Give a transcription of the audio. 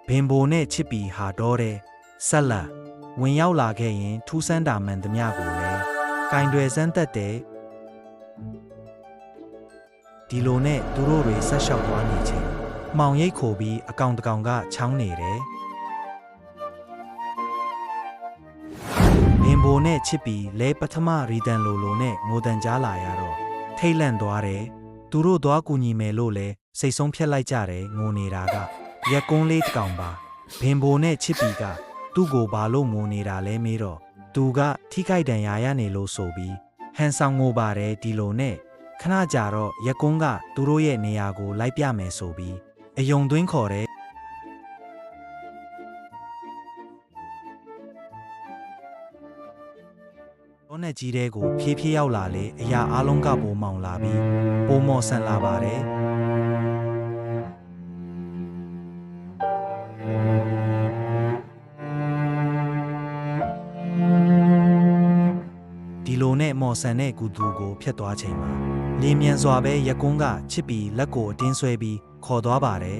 ဘင်ဘိုနဲ့ချစ်ပီဟာတော့တဲ့ဆက်လက်ဝင်ရောက်လာခဲ့ရင်ထူးဆန်းတာမှန်သမျှကိုလည်းကင်တွယ်စမ်းသက်တဲ့ဒီလိုနဲ့သူတို့တွေဆက်လျှောက်သွားနေချင်းမှောင်ရိပ်ခိုပြီးအကောင်တကောင်ကချောင်းနေတယ်ဘင်ဘိုနဲ့ချစ်ပီလဲပထမရီတန်လိုနဲ့ငိုတန်ကြားလာရတော့ထိတ်လန့်သွားတယ်သူတို့သွားကူညီမယ်လို့လဲစိတ်ဆုံးဖြတ်လိုက်ကြတယ်ငိုနေတာကရက်ကုန်းလေးတစ်ကောင်ပါဘင်ဘိုနဲ့ချစ်ပီကသူ့ကိုဘာလို့ငိုနေတာလဲမေးတော့သူကထိခိုက်ဒဏ်ရာရနေလို့ဆိုပြီးဟန်ဆောင်ငိုပါတယ်ဒီလိုနဲ့ခဏကြာတော့ရက်ကုန်းကသူတို့ရဲ့နေရာကိုလိုက်ပြမယ်ဆိုပြီးအယုံသွင်းခေါ်တယ်တောနဲ့ကြီးတဲ့ကိုဖြည်းဖြည်းရောက်လာလေအရာအလုံးကပိုမောင်လာပြီးပိုမော်ဆန်လာပါတယ်ဒီလိုနဲ့မော်ဆန်တဲ့ကူသူကိုဖျက်သွားချိန်မှာလင်းမြန်စွာပဲရက်ကုန်းကချစ်ပြီးလက်ကိုအတင်းဆွဲပြီးခေါ်သွားပါတယ်